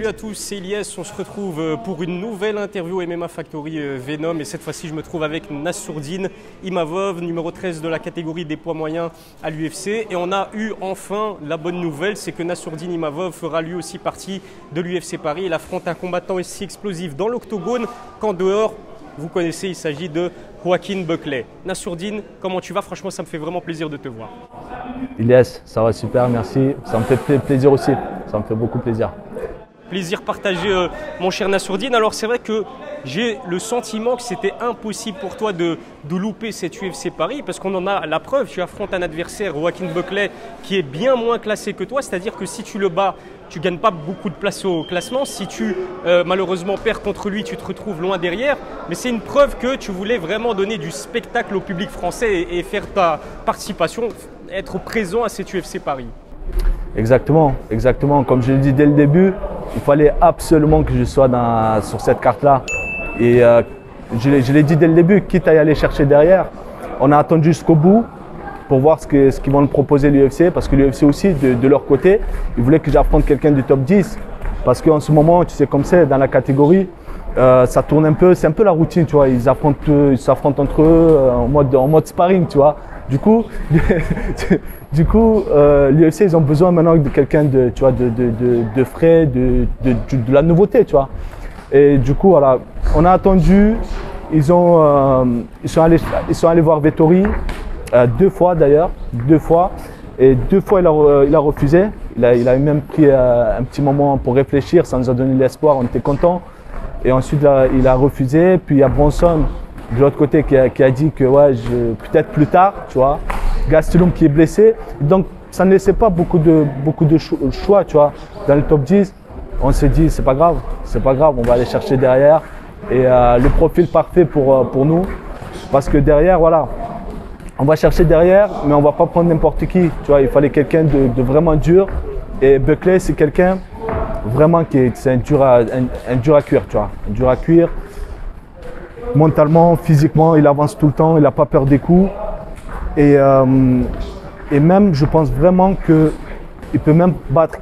Salut à tous, c'est Ilyes. On se retrouve pour une nouvelle interview MMA Factory Venom. Et cette fois-ci, je me trouve avec Nassourdine Imavov, numéro 13 de la catégorie des poids moyens à l'UFC. Et on a eu enfin la bonne nouvelle, c'est que Nassourdine Imavov fera lui aussi partie de l'UFC Paris. Il affronte un combattant aussi explosif dans l'octogone qu'en dehors. Vous connaissez, il s'agit de Joaquin Buckley. Nassourdine, comment tu vas? Franchement, ça me fait vraiment plaisir de te voir. Ilyes, ça va super, merci. Ça me fait plaisir aussi, ça me fait beaucoup plaisir. Plaisir partagé, mon cher Nassourdine. Alors c'est vrai que j'ai le sentiment que c'était impossible pour toi de louper cette UFC Paris, parce qu'on en a la preuve. Tu affrontes un adversaire, Joaquin Buckley, qui est bien moins classé que toi. C'est-à-dire que si tu le bats, tu ne gagnes pas beaucoup de place au classement. Si tu malheureusement perds contre lui, tu te retrouves loin derrière. Mais c'est une preuve que tu voulais vraiment donner du spectacle au public français et faire ta participation, être présent à cette UFC Paris. Exactement, exactement. Comme je l'ai dit dès le début, il fallait absolument que je sois sur cette carte-là. Et je l'ai dit dès le début, quitte à y aller chercher derrière. On a attendu jusqu'au bout pour voir ce qu'ils vont nous proposer l'UFC, parce que l'UFC aussi, de leur côté, ils voulaient que j'affronte quelqu'un du top 10. Parce qu'en ce moment, tu sais, comme c'est dans la catégorie, ça tourne un peu, c'est un peu la routine, tu vois. Ils s'affrontent entre eux en mode sparring, tu vois. Du coup, l'UFC, ils ont besoin maintenant de quelqu'un de frais, de la nouveauté, tu vois. Et du coup, voilà, on a attendu. Ils sont allés voir Vettori 2 fois d'ailleurs, 2 fois. Et 2 fois, il a refusé. Il a même pris un petit moment pour réfléchir. Ça nous a donné l'espoir, on était contents. Et ensuite, là, il a refusé. Puis il y a Bronson de l'autre côté qui a dit que ouais, peut-être plus tard, tu vois. Gastelum qui est blessé. Donc, ça ne laissait pas beaucoup de choix, tu vois. Dans le top 10, on s'est dit, c'est pas grave, on va aller chercher derrière. Et le profil parfait pour nous. Parce que derrière, voilà, on va chercher derrière, mais on ne va pas prendre n'importe qui. Tu vois, il fallait quelqu'un de vraiment dur. Et Buckley, c'est quelqu'un vraiment c'est un dur à cuire, tu vois. Un dur à cuire. Mentalement, physiquement, il avance tout le temps, il n'a pas peur des coups. Et même, je pense vraiment qu'il peut même battre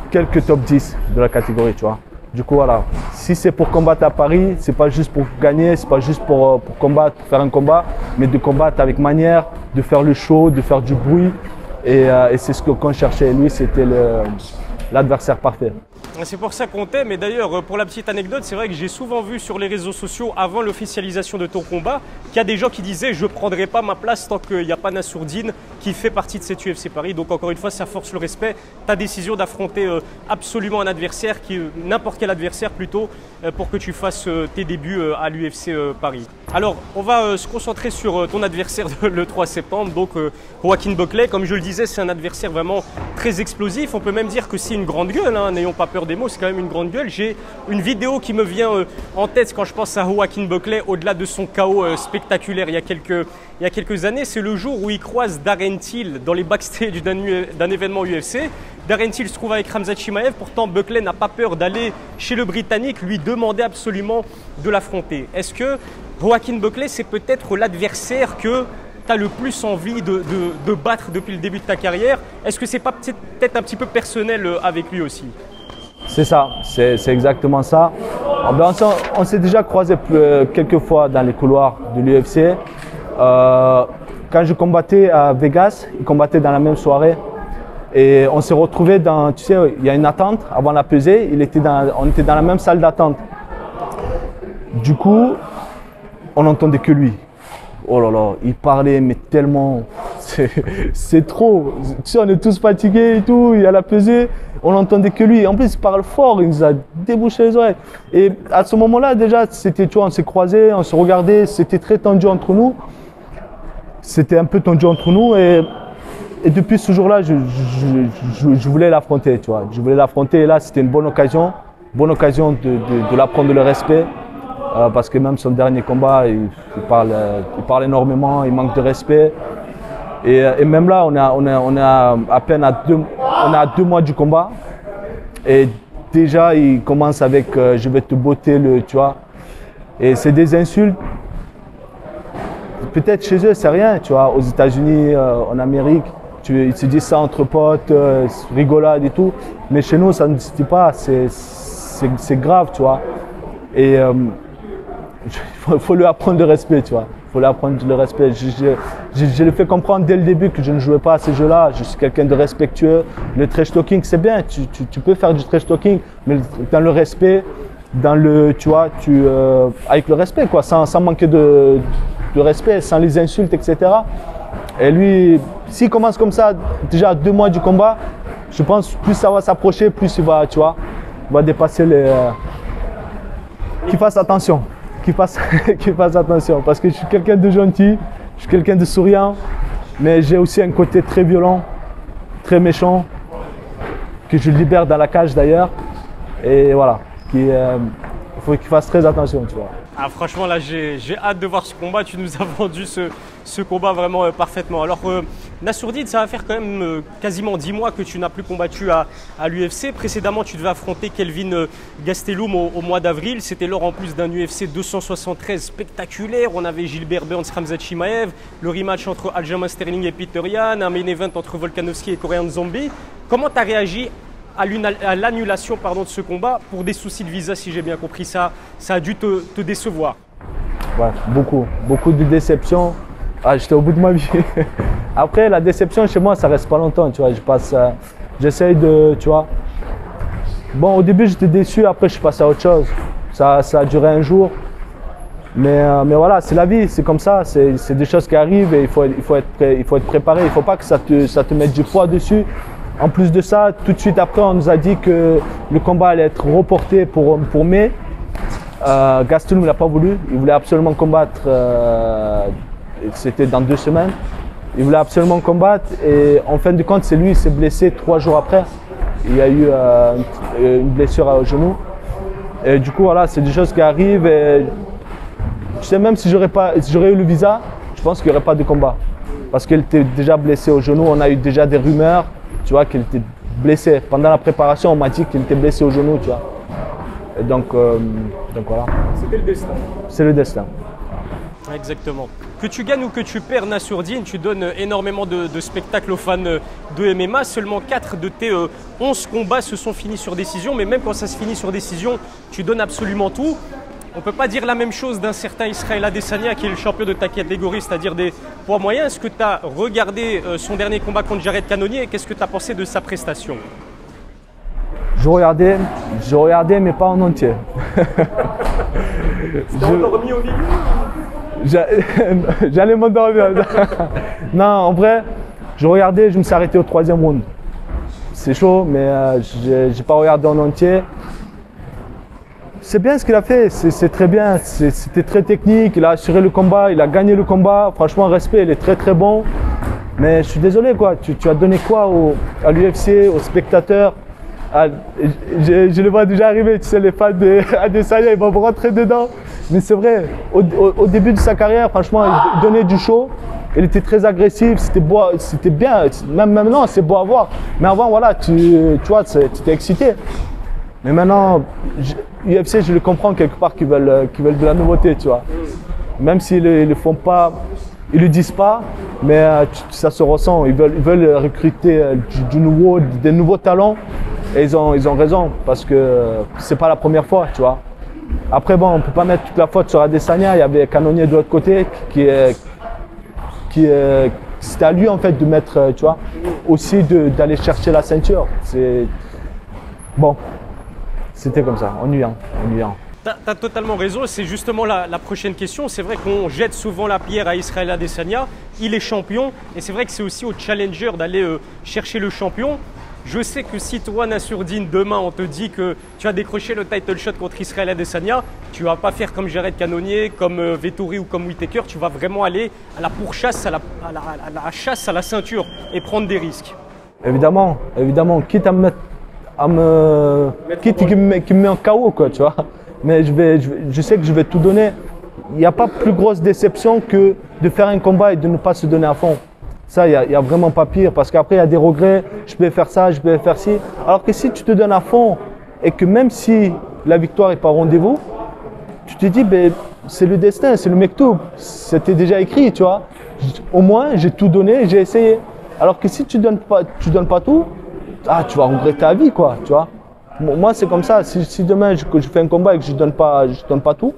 quelques top 10 de la catégorie, tu vois. Du coup, voilà, si c'est pour combattre à Paris, c'est pas juste pour gagner, c'est pas juste pour combattre, pour faire un combat, mais de combattre avec manière, de faire le show, de faire du bruit. Et c'est ce qu'on cherchait. Lui, c'était l'adversaire parfait. C'est pour ça qu'on t'aime. Et d'ailleurs, pour la petite anecdote, c'est vrai que j'ai souvent vu sur les réseaux sociaux, avant l'officialisation de ton combat, qu'il y a des gens qui disaient « je ne prendrai pas ma place tant qu'il n'y a pas Nassourdine qui fait partie de cette UFC Paris ». Donc encore une fois, ça force le respect. Ta décision d'affronter absolument un adversaire, n'importe quel adversaire plutôt, pour que tu fasses tes débuts à l'UFC Paris. Alors, on va se concentrer sur ton adversaire le 3 septembre, donc Joaquin Buckley. Comme je le disais, c'est un adversaire vraiment très explosif. On peut même dire que c'est une grande gueule, hein, n'ayons pas peur des mots, c'est quand même une grande gueule. J'ai une vidéo qui me vient en tête quand je pense à Joaquin Buckley, au-delà de son KO spectaculaire il y a quelques années. C'est le jour où il croise Darren Till dans les backstage d'un événement UFC. Darren Till se trouve avec Khamzat Chimaev. Pourtant, Buckley n'a pas peur d'aller chez le Britannique, lui demander absolument de l'affronter. Est-ce que Joaquin Buckley, c'est peut-être l'adversaire que tu as le plus envie de battre depuis le début de ta carrière? Est-ce que c'est pas peut-être un petit peu personnel avec lui aussi? C'est ça, c'est exactement ça. On s'est déjà croisé quelques fois dans les couloirs de l'UFC. Quand je combattais à Vegas, il combattait dans la même soirée. Et on s'est retrouvés dans, tu sais, il y a une attente avant la pesée. On était dans la même salle d'attente. Du coup, on n'entendait que lui. Oh là là, il parlait, mais tellement, c'est trop. Tu sais, on est tous fatigués et tout, il y a la pesée, on n'entendait que lui. En plus, il parle fort, il nous a débouché les oreilles. Et à ce moment-là, déjà, c'était, tu vois, on s'est croisés, on se regardait, c'était très tendu entre nous. C'était un peu tendu entre nous et depuis ce jour-là, je voulais l'affronter, tu vois. Je voulais l'affronter et là, c'était une bonne occasion de l'apprendre le respect. Parce que même son dernier combat, il parle énormément, il manque de respect. Et même là, on a à peine à 2 mois du combat. Et déjà, il commence avec je vais te botter, tu vois. Et c'est des insultes. Peut-être chez eux, c'est rien, tu vois. Aux États-Unis, en Amérique, ils se disent ça entre potes, rigolade et tout. Mais chez nous, ça ne se dit pas. c'est grave, tu vois. Et faut lui apprendre le respect, tu vois. Faut lui apprendre le respect. Je lui fais comprendre dès le début que je ne jouais pas à ces jeux-là. Je suis quelqu'un de respectueux. Le trash talking, c'est bien. Tu peux faire du trash talking, mais dans le respect, tu vois, avec le respect, quoi, sans manquer de respect, sans les insultes, etc. Et lui, s'il commence comme ça, déjà à 2 mois du combat, je pense plus ça va s'approcher, plus il va, tu vois, il va dépasser les. Qu'il fasse attention, qu'il fasse attention, parce que je suis quelqu'un de gentil, je suis quelqu'un de souriant, mais j'ai aussi un côté très violent, très méchant, que je libère dans la cage d'ailleurs. Et voilà, il faut qu'il fasse très attention, tu vois. Ah, franchement, là, j'ai hâte de voir ce combat. Tu nous as vendu ce combat vraiment parfaitement. Alors, Nassourdine, ça va faire quand même quasiment 10 mois que tu n'as plus combattu à l'UFC. Précédemment, tu devais affronter Kelvin Gastelum au mois d'avril. C'était lors en plus d'un UFC 273 spectaculaire. On avait Gilbert Burns, Khamzat Chimaev, le rematch entre Aljamain Sterling et Peter Yan, un main event entre Volkanovski et Korean Zombie. Comment tu as réagi à l'annulation de ce combat pour des soucis de visa, si j'ai bien compris ça a dû te décevoir? Ouais, beaucoup de déceptions. Ah, j'étais au bout de ma vie. Après, la déception chez moi, ça reste pas longtemps, tu vois. J'essaye de, tu vois. Bon, au début, j'étais déçu. Après, je suis passé à autre chose. Ça a duré un jour. Mais voilà, c'est la vie, c'est comme ça. C'est des choses qui arrivent et il faut être préparé. Il ne faut pas que ça te mette du poids dessus. En plus de ça, tout de suite après, on nous a dit que le combat allait être reporté pour mai. Gastelum ne l'a pas voulu. Il voulait absolument combattre. C'était dans 2 semaines. Il voulait absolument combattre. Et en fin de compte, c'est lui qui s'est blessé 3 jours après. Il y a eu une blessure au genou. Et du coup, voilà, c'est des choses qui arrivent. Et je sais même si j'aurais eu le visa, je pense qu'il n'y aurait pas de combat. Parce qu'il était déjà blessé au genou. On a eu déjà des rumeurs. Tu vois, qu'il était blessé. Pendant la préparation, on m'a dit qu'il était blessé au genou, tu vois. Et donc voilà. C'était le destin. C'est le destin. Exactement. Que tu gagnes ou que tu perds, Nassourdine, tu donnes énormément de spectacles aux fans de MMA. Seulement 4 de tes 11 combats se sont finis sur décision. Mais même quand ça se finit sur décision, tu donnes absolument tout. On ne peut pas dire la même chose d'un certain Israël Adesanya qui est le champion de ta catégorie, c'est-à-dire des poids moyens. Est-ce que tu as regardé son dernier combat contre Jared Cannonier et qu'est-ce que tu as pensé de sa prestation? Je regardais, mais pas en entier. Tu t'es endormi au milieu? J'allais m'endormir. Non, en vrai, je regardais, je me suis arrêté au 3e round. C'est chaud, mais je n'ai pas regardé en entier. C'est bien ce qu'il a fait, c'est très bien, c'était très technique, il a assuré le combat, il a gagné le combat, franchement respect, il est très très bon. Mais je suis désolé quoi, tu as donné quoi à l'UFC, aux spectateurs? Je le vois déjà arriver, tu sais, les fans d'Adesanya, ils vont rentrer dedans. Mais c'est vrai, au début de sa carrière, franchement, il donnait du show, il était très agressif, c'était bien, même maintenant c'est beau à voir. Mais avant voilà, tu vois, tu étais excité. Mais maintenant, UFC, je le comprends quelque part qu'ils veulent de la nouveauté, tu vois. Même s'ils ne le font pas, ils ne le disent pas, mais ça se ressent. Ils veulent recruter des nouveaux talents et ils ont raison parce que c'est pas la première fois, tu vois. Après, bon, on ne peut pas mettre toute la faute sur Adesanya. Il y avait Cannonier de l'autre côté c'était à lui en fait de mettre, tu vois, aussi d'aller chercher la ceinture. C'est bon. C'était comme ça, ennuyant. Tu as totalement raison, c'est justement la prochaine question. C'est vrai qu'on jette souvent la pierre à Israël Adesanya, il est champion, et c'est vrai que c'est aussi au challenger d'aller chercher le champion. Je sais que si toi, Nassourdine, demain on te dit que tu as décroché le title shot contre Israël Adesanya, tu ne vas pas faire comme Jared Cannonier, comme Vettori ou comme Whittaker, tu vas vraiment aller à la pourchasse, à la chasse à la ceinture et prendre des risques. Évidemment, quitte qui me met en KO, quoi, tu vois. Mais je sais que je vais tout donner. Il n'y a pas plus grosse déception que de faire un combat et de ne pas se donner à fond. Ça, il n'y a vraiment pas pire parce qu'après, il y a des regrets. Je peux faire ça, je peux faire ci. Alors que si tu te donnes à fond et que même si la victoire n'est pas au rendez-vous, tu te dis, ben, c'est le destin, c'est le mektoub. C'était déjà écrit, tu vois. Au moins, j'ai tout donné, j'ai essayé. Alors que si tu donnes pas tout, tu vas regretter ta vie, quoi, tu vois. Moi, c'est comme ça. Si demain je fais un combat et que je donne pas tout,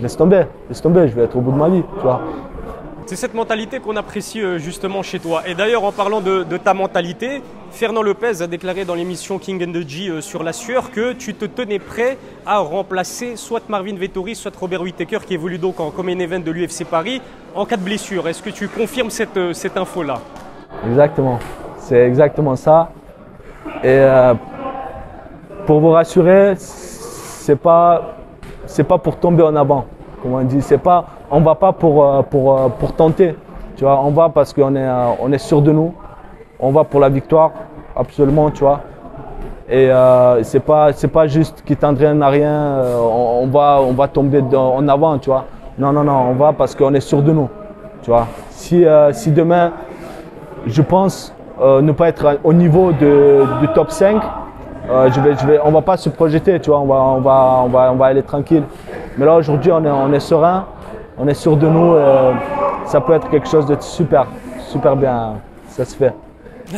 laisse tomber, je vais être au bout de ma vie, tu vois. C'est cette mentalité qu'on apprécie justement chez toi. Et d'ailleurs, en parlant de ta mentalité, Fernand Lopez a déclaré dans l'émission King and the G sur la sueur que tu te tenais prêt à remplacer soit Marvin Vettori, soit Robert Whittaker, qui évolue donc en main event de l'UFC Paris, en cas de blessure. Est-ce que tu confirmes cette info-là? Exactement, c'est exactement ça. Et pour vous rassurer, c'est pas pour tomber en avant, comme on dit. On va pas pour tenter, tu vois. On va parce qu'on est sûr de nous. On va pour la victoire, absolument, tu vois. Et c'est pas juste qui t'entraîne à rien. On va tomber en avant, tu vois. Non, on va parce qu'on est sûr de nous, tu vois. Si demain, je pense ne pas être au niveau du top 5, on va pas se projeter, tu vois. On va aller tranquille. Mais là aujourd'hui, on est serein. On est sûr de nous, ça peut être quelque chose de super bien, ça se fait.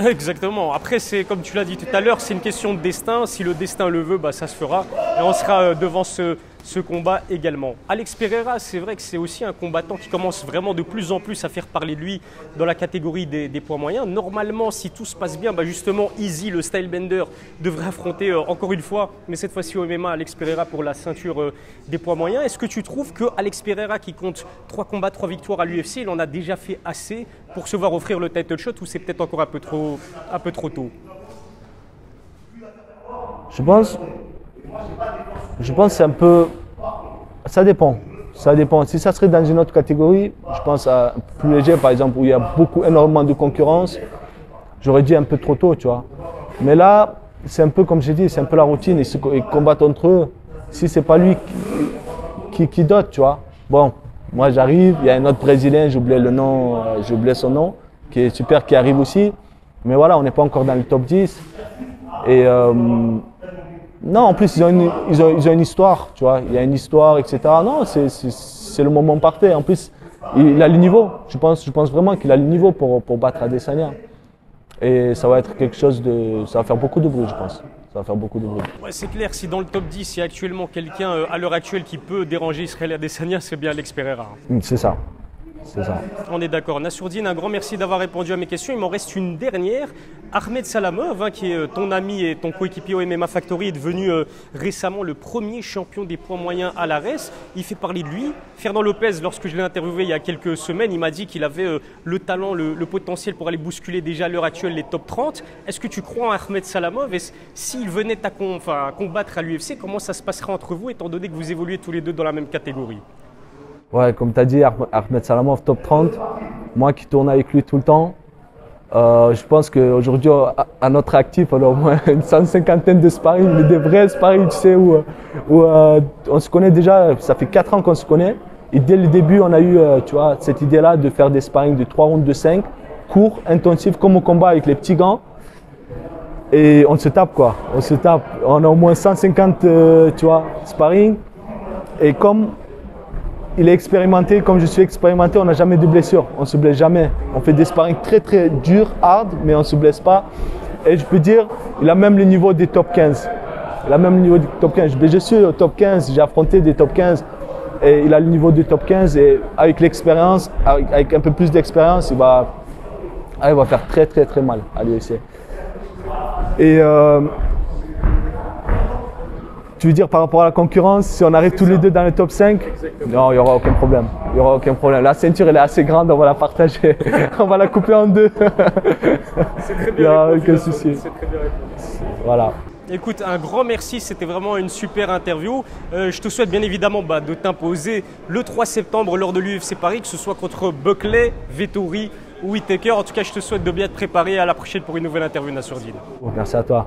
Exactement. Après, c'est comme tu l'as dit tout à l'heure, c'est une question de destin. Si le destin le veut, ça se fera. Et on sera devant ce combat également. Alex Pereira, c'est vrai que c'est aussi un combattant qui commence vraiment de plus en plus à faire parler de lui dans la catégorie des poids moyens. Normalement, si tout se passe bien, justement, Easy, le stylebender, devrait affronter encore une fois, mais cette fois-ci au MMA, Alex Pereira pour la ceinture des poids moyens. Est-ce que tu trouves que Alex Pereira, qui compte 3 combats, 3 victoires à l'UFC, il en a déjà fait assez pour se voir offrir le title shot, ou c'est peut-être encore un peu trop tôt? Je pense que c'est un peu... Ça dépend. Si ça serait dans une autre catégorie, je pense à plus léger, par exemple, où il y a énormément de concurrence, j'aurais dit un peu trop tôt, tu vois. Mais là, c'est un peu comme j'ai dit, c'est un peu la routine, ils combattent entre eux. Si c'est pas lui qui dote, tu vois. Bon, moi j'arrive, il y a un autre Brésilien, j'ai oublié son nom, qui est super, qui arrive aussi. Mais voilà, on n'est pas encore dans le top 10. Et non, en plus, ils ont une histoire, tu vois. Il y a une histoire, etc. Non, c'est le moment parfait. En plus, il a le niveau. Je pense vraiment qu'il a le niveau pour battre Adesanya. Et ça va être quelque chose ça va faire beaucoup de bruit, je pense. Ça va faire beaucoup de bruit. Ouais, c'est clair, si dans le top 10, il y a actuellement quelqu'un à l'heure actuelle qui peut déranger Israël Adesanya, c'est bien Alex Pereira. C'est ça. C'est ça. On est d'accord. Nassourdine, un grand merci d'avoir répondu à mes questions. Il m'en reste une dernière. Ahmed Salamov, qui est ton ami et ton coéquipier au MMA Factory, est devenu récemment le premier champion des poids moyens à l'ARES. Il fait parler de lui. Fernand Lopez, lorsque je l'ai interviewé il y a quelques semaines, il m'a dit qu'il avait le talent, le potentiel pour aller bousculer déjà à l'heure actuelle les top 30. Est-ce que tu crois en Ahmed Salamov? Et s'il venait à combattre à l'UFC, comment ça se passerait entre vous, étant donné que vous évoluez tous les deux dans la même catégorie? Ouais, comme tu as dit, Ahmed Salamov, top 30. Moi qui tourne avec lui tout le temps, je pense qu'aujourd'hui, à notre actif, on a au moins une 150aine de sparring, mais des vrais sparring, tu sais, où on se connaît déjà, ça fait 4 ans qu'on se connaît. Et dès le début, on a eu tu vois, cette idée-là de faire des sparring de 3 rounds de 5, courts, intensifs, comme au combat avec les petits gants. Et on se tape, quoi. On se tape. On a au moins 150 tu vois, sparring. Et comme il est expérimenté, comme je suis expérimenté, on n'a jamais de blessure, on ne se blesse jamais. On fait des sparring très très durs, hard, mais on ne se blesse pas. Et je peux dire, il a même le niveau des top 15. Il a même le niveau des top 15. Je suis au top 15, j'ai affronté des top 15. Et il a le niveau du top 15 et avec l'expérience, avec un peu plus d'expérience, il va faire très très très mal à l'UFC. Et tu veux dire par rapport à la concurrence, si on arrive tous les deux dans le top 5, non, il n'y aura aucun problème. Il y aura aucun problème. La ceinture, elle est assez grande, on va la partager. On va la couper en deux. C'est très bien. Il n'y a aucun souci. C'est très bien. Voilà. Écoute, un grand merci, c'était vraiment une super interview. Je te souhaite bien évidemment de t'imposer le 3 septembre lors de l'UFC Paris, que ce soit contre Buckley, Vettori ou Whittaker. En tout cas, je te souhaite de bien te préparer. À la prochaine pour une nouvelle interview, Nassourdine. Merci à toi.